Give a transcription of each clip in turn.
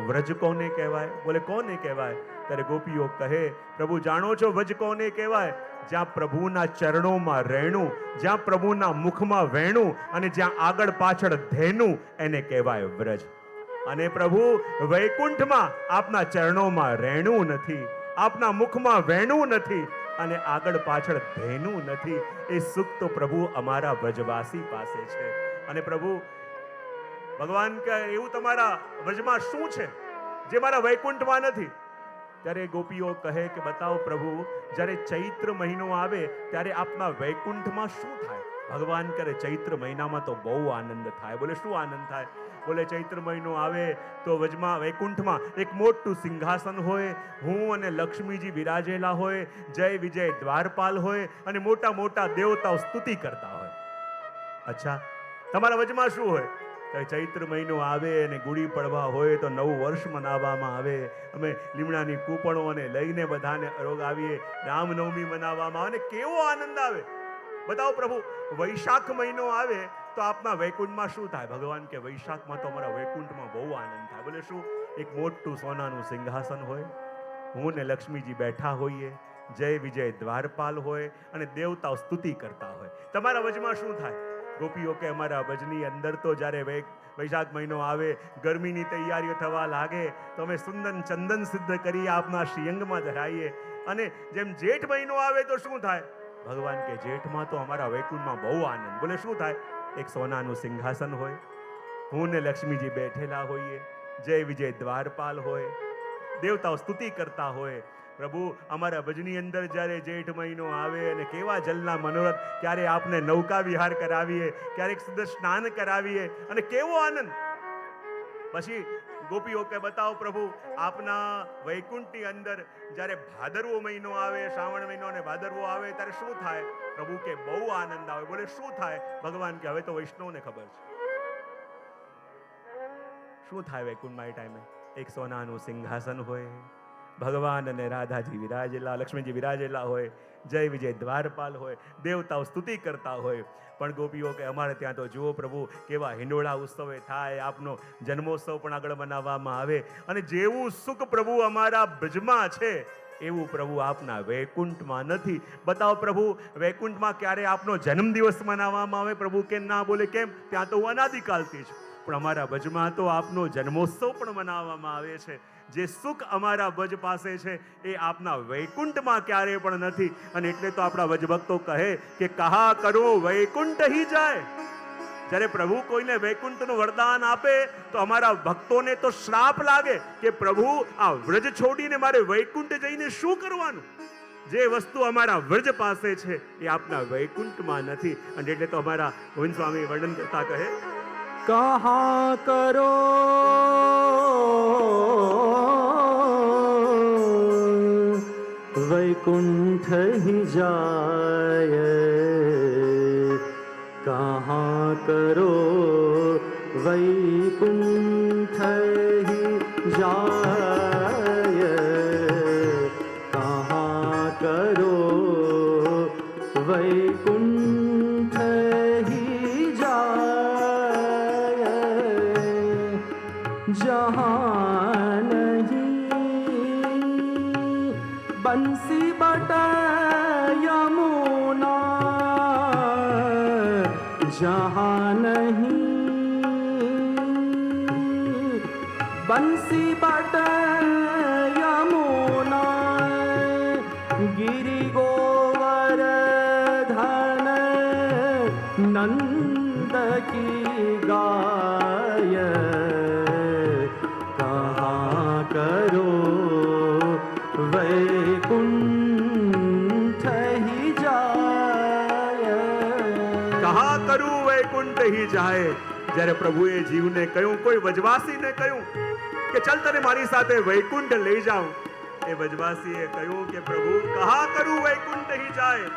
વ્રજ કોને કહેવાય? બોલે કોને કહેવાય? ત્યારે ગોપીઓ કહે, પ્રભુ જાણો છો વ્રજ કોને કહેવાય? જ્યાં પ્રભુના ચરણોમાં રહેણું, જ્યાં પ્રભુના મુખમાં વહેણું અને જ્યાં આગળ પાછળ ધેનું, એને કહેવાય વ્રજ. અને પ્રભુ વૈકુંઠમાં આપના ચરણોમાં રહેણું નથી, આપના મુખમાં વહેણું નથી અને આગળ પાછળ ધેનું નથી. એ સુખ તો પ્રભુ અમારા વ્રજવાસી પાસે છે. અને પ્રભુ ભગવાન કહે, એવું તમારા વ્રજમાં શું છે જે મારા વૈકુંઠમાં નથી? ત્યારે ગોપીઓ કહે કે બતાવો પ્રભુ, જ્યારે ચૈત્ર મહિનો આવે ત્યારે આપના વૈકુંઠમાં શું થાય? ભગવાન કરે, ચૈત્ર મહિનામાં તો બહુ આનંદ થાય. બોલે શું આનંદ થાય? બોલે ચૈત્ર મહિનો આવે તો વજમાં વૈકુંઠમાં એક મોટું સિંહાસન હોય, હું અને લક્ષ્મીજી બિરાજેલા હોય, જય વિજય દ્વારપાલ હોય અને મોટા મોટા દેવતાઓ સ્તુતિ કરતા હોય. અચ્છા, તમારા વજમાં શું હોય? ચૈત્ર મહિનો આવે અને ગુડી પડવા હોય તો નવું વર્ષ મનાવવામાં આવે. અમે લીમડાની કૂપણોને લઈને બધાને આવીએ, રામનવમી મનાવવામાં આવે. કેવો આનંદ આવે! બતાવો પ્રભુ, વૈશાખ મહિનો આવે તો આપના વૈકુંઠમાં શું થાય? ભગવાન કે વૈશાખમાં તો અમારા વૈકુંઠમાં બહુ આનંદ થાય. બોલે શું? એક મોટું સોનાનું સિંહાસન હોય, હું ને લક્ષ્મીજી બેઠા હોઈએ, જય વિજય દ્વારપાલ હોય અને દેવતાઓ સ્તુતિ કરતા હોય. તમારા વજમાં શું થાય? ગોપીઓ કે અમારા વજની અંદર તો જ્યારે વૈશાખ મહિનો આવે, ગરમીની તૈયારીઓ થવા લાગે તો અમે સુંદર ચંદન સિદ્ધ કરી આપના શ્રીઅંગમાં ધરાઈએ. અને જેમ જેઠ મહિનો આવે તો શું થાય? ભગવાન કે જેઠમાં તો અમારા વૈકુંઠમાં બહુ આનંદ. બોલે શું થાય? એક સોનાનું સિંહાસન હોય, હું ને લક્ષ્મીજી બેઠેલા હોઈએ, જય વિજય દ્વારપાલ હોય, દેવતાઓ સ્તુતિ કરતા હોય. પ્રભુ અમારા ભજની અંદર જ્યારે જેઠ મહિનો આવે અને કેવા જલના મનોરથ, ક્યારે આપને નૌકા વિહાર કરાવીએ, ક્યારેક સુંદર સ્નાન કરાવીએ અને કેવો આનંદ. પછી ગોપીઓ કે બતાવો પ્રભુ, આપના વૈકુંઠની અંદર જ્યારે ભાદરવો મહિનો આવે, શ્રાવણ મહિનો અને ભાદરવો આવે ત્યારે શું થાય? પ્રભુ કે બહુ આનંદ આવે. બોલે શું થાય? ભગવાન કે હવે તો વૈષ્ણવને ખબર છે શું થાય વૈકુંઠમાં એ ટાઈમે. એક સોનાનું સિંહાસન હોય, ભગવાન અને રાધાજી વિરાજેલા, લક્ષ્મીજી વિરાજેલા હોય, જય વિજય દ્વારપાલ હોય, દેવતાઓ સ્તુતિ કરતા હોય. પણ ગોપીઓ કે અમારે ત્યાં તો જુઓ પ્રભુ, કેવા હિંડોળા ઉત્સવે થાય, આપનો જન્મોત્સવ પણ આગળ મનાવવામાં આવે. અને જેવું સુખ પ્રભુ અમારા બ્રજમાં છે એવું પ્રભુ આપના વૈકુંઠમાં નથી. બતાવો પ્રભુ, વૈકુંઠમાં ક્યારે આપનો જન્મદિવસ મનાવવામાં આવે? પ્રભુ કે ના. બોલે કેમ? ત્યાં તો હું અનાદિકાલથી છું. પણ અમારા ભજમાં તો આપનો જન્મોત્સવ પણ મનાવવામાં આવે છે. જે સુખ અમારા ભજ પાસે છે એ આપના વૈકુંઠમાં ક્યારે પણ નથી. અને એટલે તો આપણા વજભક્તો કહે કે કહા કરો વૈકુંઠ હી જાય. જ્યારે પ્રભુ કોઈને વૈકુંઠનું વરદાન આપે તો અમારા ભક્તોને તો શ્રાપ લાગે કે પ્રભુ આ વ્રજ છોડીને મારે વૈકુંઠ જઈને શું કરવાનું? જે વસ્તુ અમારા વ્રજ પાસે છે એ આપના વૈકુંઠમાં નથી. અને એટલે તો અમારા ગોવિંદ સ્વામી વર્ણન કરતા કહે, કહા કરો वैकुंठ ही जाय, कहाँ करो वैकुंठ ही जाय, कहाँ करो वैकुंठ ही जाय, जहाँ बंसी बट यमुना, जहाँ नहीं बंसी बट यमुना, गिरि गोवर्धन नंद की गाय, कहाँ करो वैकुंठ ही जाय. કહા કરું વૈકુંઠ હી જાય. જ્યારે પ્રભુએ જીવને કહ્યું, કોઈ વજવાસીને કહ્યું કે ચલ તને મારી સાથે વૈકુંઠ લઈ જાઉં, એ વજવાસીએ કહ્યું કે પ્રભુ કહા કરું વૈકુંઠ હી જાય,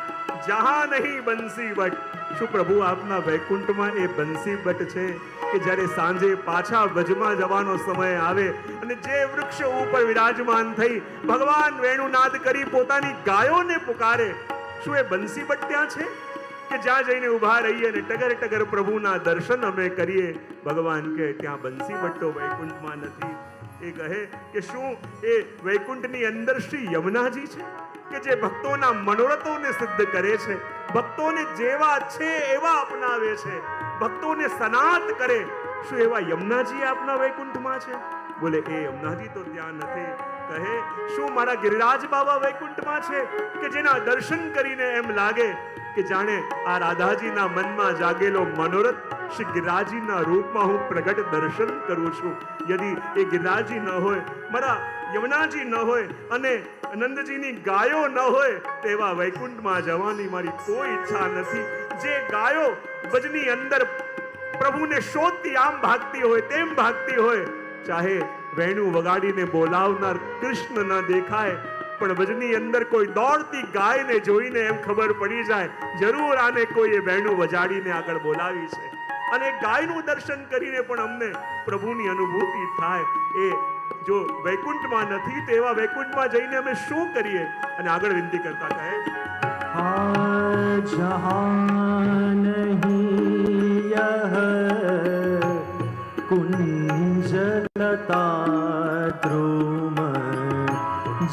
જહાં નહીં બંસી બટ. શું પ્રભુ આપના વૈકુંઠમાં એ બંસી બટ છે કે જ્યારે સાંજે પાછા વજમાં જવાનો સમય આવે અને જે વૃક્ષ ઉપર વિરાજમાન થઈ ભગવાન વેણુનાદ કરી પોતાની ગાયોને પુકારે, શું એ બંસી બટ ત્યાં છે કે જ્યાં જઈને ઉભા રહીએ અને ટગર ટગર પ્રભુના દર્શન અમે કરીએ? ભગવાન કે ત્યાં બંસી બટ તો વૈકુંઠમાં નથી. એ કહે કે શું એ વૈકુંઠની અંદર શ્રી યમુનાજી છે કે જે ભક્તોના મનોરથોને સિદ્ધ કરે છે, ભક્તોને જેવા છે એવા અપનાવે છે, ભક્તોને સનાત કરે? શું એવા યમુનાજી આપના વૈકુંઠમાં છે? બોલે એ યમુનાજી તો ત્યાં નથી. કહે શું મારા ગિરિરાજ બાબા વૈકુંઠમાં છે કે જેના દર્શન કરીને એમ લાગે કે જાણે આ રાધાજીના મનમાં જાગેલો મનોરથ શ્રી ગિરિરાજીના રૂપમાં હું પ્રગટ દર્શન કરું છું. યદિ એ ગિરિરાજી ન હોય, મારા યમુનાજી ન હોય અને નંદજીની ગાયો ન હોય, તેવા વૈકુંઠમાં જવાની મારી કોઈ ઈચ્છા નથી. જે ગાયો ભજની અંદર પ્રભુને શોધતી આમ ભાગતી હોય તેમ ભાગતી હોય, ચાહે વેણુ વગાડીને બોલાવનાર કૃષ્ણ ન દેખાય, પણ ભજની અંદર કોઈ દોડતી ગાયને જોઈને એમ ખબર પડી જાય જરૂર આને કોઈએ વેણુ વજાડીને આગળ બોલાવી છે. અને ગાયનું દર્શન કરીને પણ અમને પ્રભુની અનુભૂતિ થાય. એ જો વૈકુંઠમાં નથી તો એવા વૈકુંઠમાં જઈને અમે શું કરીએ? અને આગળ વિનંતી કરતા કહે जहाँ नहीं यह कुंजलता द्रुम,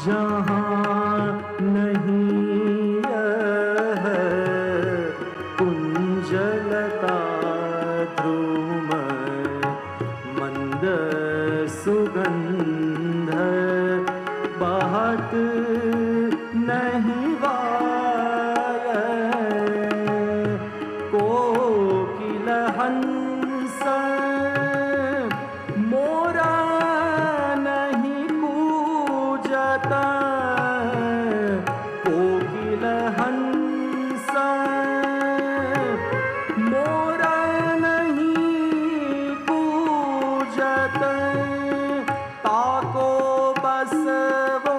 जहाँ नहीं यह कुंजलता द्रुम, मंद सुगंध बहत नहीं कोकिल हंस मोरा नहीं कूजता, कोकिल हंस मोरा नहीं कूजत, ताको बस वो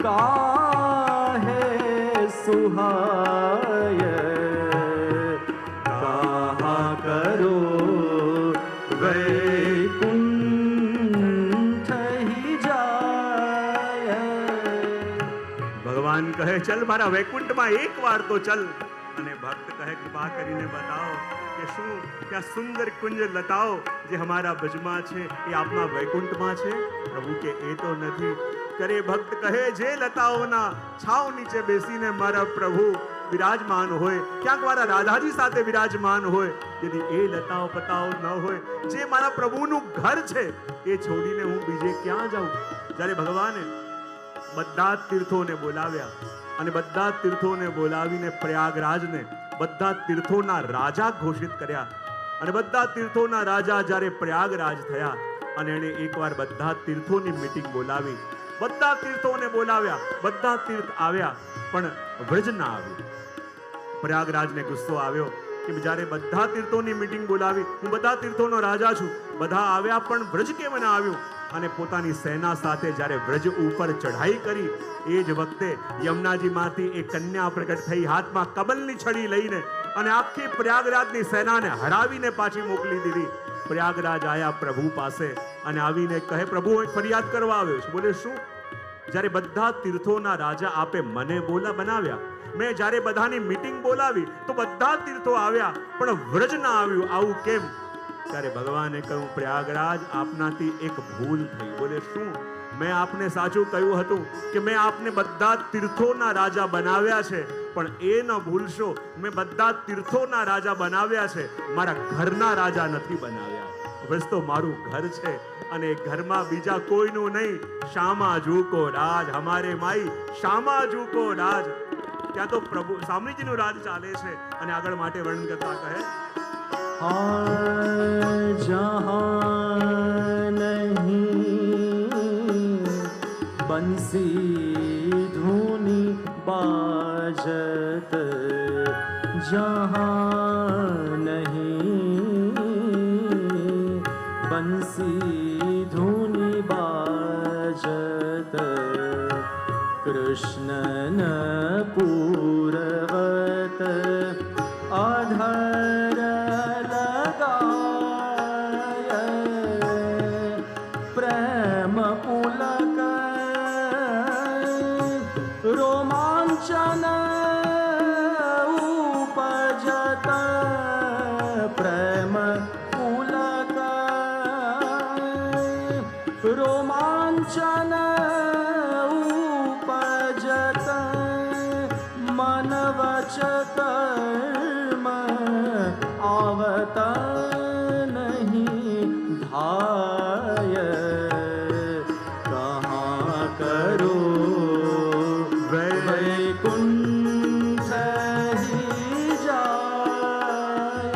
काहे सुहाय, करो वैकुंठ ही जाय. ભગવાન કહે ચલ મારા વૈકુંઠમાં એક વાર તો ચલ. અને ભક્ત કહે કૃપા કરીને બતાવો કે શું ત્યાં સુંદર કુંજ લતાઓ જે હમારા ભજમાં છે એ આપના વૈકુંઠમાં છે? પ્રભુ કે એ તો નથી. કરે ભક્ત કહે જે લતાઓના છાવ નીચે બેસીને મારા પ્રભુ વિરાજમાન હોય, ક્યાંક મારા રાધાજી સાથે વિરાજમાન હોય, यदि એ લતાઓ પતાઓ ન હોય, જે મારા પ્રભુનું ઘર છે, એ છોડીને હું બીજે ક્યાં જાઉં? જ્યારે ભગવાને બધા તીર્થોને બોલાવ્યા અને બધા તીર્થોને બોલાવીને પ્રયાગરાજને બધા તીર્થોના રાજા ઘોષિત કર્યા, અને બધા તીર્થોના રાજા જ્યારે પ્રયાગરાજ થયા અને એણે એકવાર બધા તીર્થોની મીટિંગ બોલાવી, બધા તીર્થોને બોલાવ્યા, બધા તીર્થ આવ્યા, પણ વ્રજ ના આવ્યું. પ્રયાગરાજને ગુસ્સો આવ્યો કે જ્યારે બધા તીર્થોની મીટિંગ બોલાવી, હું બધા તીર્થોનો રાજા છું, બધા આવ્યા પણ વ્રજ કેમ ના આવ્યું? અને પોતાની સેના સાથે જ્યારે વ્રજ ઉપર ચઢાઈ કરી, એ જ વખતે યમુનાજીમાંથી એક કન્યા પ્રગટ થઈ, હાથમાં કમલની છડી લઈને, અને આખી પ્રયાગરાજની સેનાને હરાવીને પાછી મોકલી દીધી. પ્રયાગરાજ આયા પ્રભુ પાસે અને આવીને કહે પ્રભુ હું ફરિયાદ કરવા આવ્યો છું. બોલે શું? જ્યારે બધા તીર્થોના રાજા આપે મને બનાવ્યા, મેં જ્યારે બધાની મીટિંગ બોલાવી તો બધા તીર્થો આવ્યા પણ વ્રજ ના આવ્યું, આવું કેમ? ત્યારે ભગવાને કહ્યું પ્રયાગરાજ આપનાથી એક ભૂલ થઈ. બોલે શું? મેં આપને સાચું કહ્યું હતું કે મેં આપને બધા તીર્થોના રાજા બનાવ્યા છે, પણ એ ન ભૂલશો મેં બધા તીર્થોના રાજા બનાવ્યા છે, મારા ઘરના રાજા નથી બનાવ્યા. વ્રજ તો મારું ઘર છે અને ઘરમાં બીજા કોઈનું નહીં. શામા જૂકો રાજ હમારે માઈ, શામા જૂકો રાજ. ત્યાં તો પ્રભુ સામરીજીનું રાજ ચાલે છે. અને આગળ માટે વર્ણન કરતા કહે जहाँ नहीं बंसी धुनी बाजत, जहाँ नहीं बंसी धुनी बाजत, कृष्णन पूरवत अधर लगाय, प्रेम पुलक रोमांचन उपजत, प्रेम पुलक रोमांचन उपजत मन वच कर्म आवत नहीं धाय कहाँ करो वैकुंठ ही जाय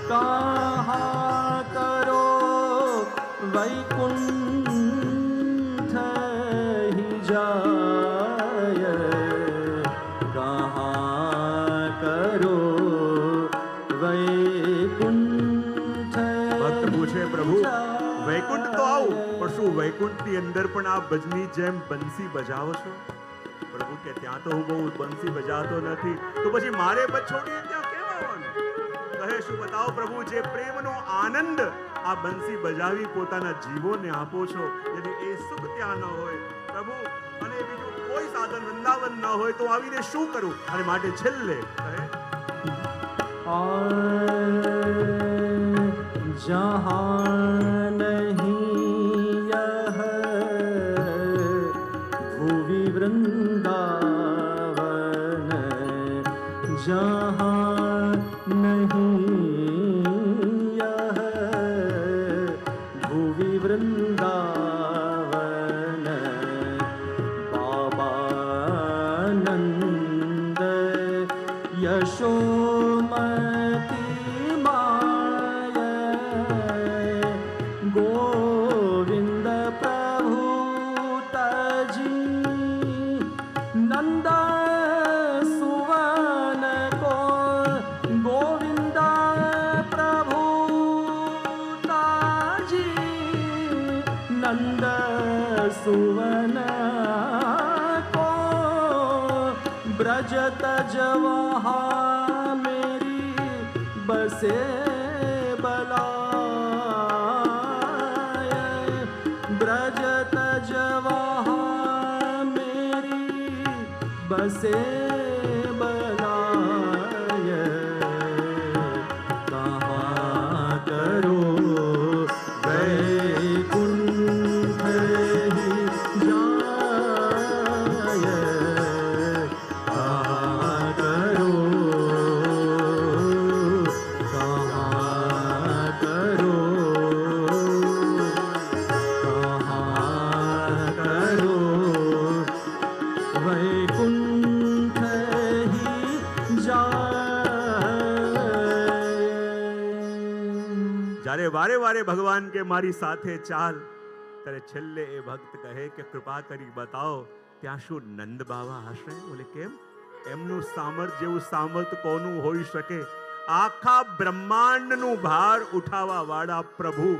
कहाँ करो वैकुंठ ही जाय कहाँ करो वैकुंठ ભક્ત પૂછે પ્રભુ વૈકુંઠ તો આવું પણ શું વૈકુંઠની અંદર પણ આ ભજની જેમ બંસી બજાવો છો? પ્રભુ કે ત્યાં તો હું બહુ બંસી બજાવતો નથી, તો પછી મારે બછોડીને ત્યાં કેમ આવવાનું? કહે શું બતાવો પ્રભુ, જે પ્રેમનો આનંદ આ બંસી બજાવી પોતાના જીવોને આપો છો, यदि એ સુખ ત્યાં ન હોય પ્રભુ અને બીજું કોઈ સાધન વૃંદાવન ન હોય તો આવીને શું કરું? અને માટે છેલ્લે કહે जहाँ नहीं यह भुवि वृंदावन जहाँ नहीं यह भुवि वृंदावन बाबानंद यशोमती गोविंद प्रभु तजी नंद सुवन को गोविंद प्रभु ताजी नंद सुवन को ब्रज तज वहाँ मेरी बसे बला ब्रज तज वहाँ मेरी बसे बनाय कहाँ करो वैकुंठ ही जाय कहाँ करो वैकुंठ ही જ્યારે વારે વારે ભગવાન કે મારી સાથે ચાલ, ત્યારે છેલ્લે એ ભક્ત કહે કે કૃપા કરી બતાવો ત્યાં શું નંદ બાવા હશે? બોલે કેમ? એમનું સામર્થ્ય જેવું સામર્થ્ય કોનું હોઈ શકે? આખા બ્રહ્માંડનું ભાર ઉઠાવવા વાળા પ્રભુ,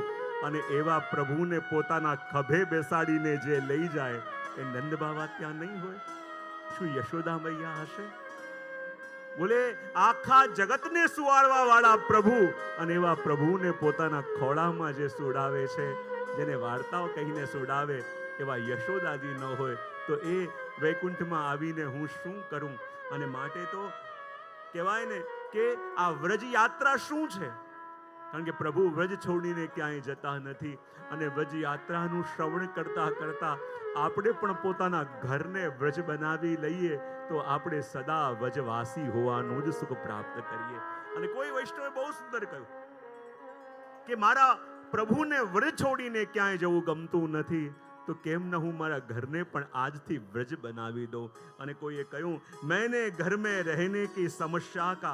અને એવા પ્રભુને પોતાના ખભે બેસાડીને જે લઈ જાય એ નંદ બાવા ત્યાં નહીં હોય? શું યશોદા મૈયા હશે? બોલે આખા જગતને સુવાડવા વાળા પ્રભુ, અને એવા પ્રભુને પોતાના ખોળામાં જે સુડાવે છે, જેને વાર્તાઓ કહીને સુડાવે, એવા યશોદાજી ન હોય તો એ વૈકુંઠમાં આવીને હું શું કરું? અને માટે તો કહેવાય ને કે આ વ્રજ યાત્રા શું છે? કારણ કે પ્રભુ વ્રજ છોડીને ક્યાંય જતા નથી, અને વ્રજ યાત્રાનું શ્રવણ કરતા કરતા આપણે પણ પોતાના ઘરને વ્રજ બનાવી લઈએ તો આપણે સદા વ્રજવાસી હોવાનું જ સુખ પ્રાપ્ત કરીએ. અને કોઈ વૈષ્ણવે બહુ સુંદર કહ્યું કે મારા પ્રભુને વ્રજ છોડીને ક્યાંય જવું ગમતું નથી, તો કેમ ન હું મારા ઘરને પણ આજથી વ્રજ બનાવી દઉં? અને કોઈએ કહ્યું मैंने घर में रहने की समस्या का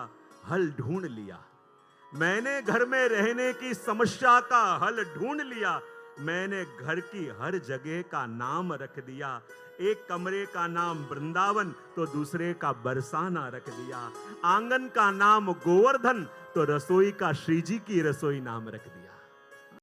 हल ढूंढ लिया, मैंने घर में रहने की समस्या का हल ढूंढ लिया, मैंने घर की हर जगह का नाम रख दिया, एक कमरे का नाम वृंदावन तो दूसरे का बरसाना रख दिया, आंगन का नाम गोवर्धन तो रसोई का श्री जी की रसोई नाम रख दिया.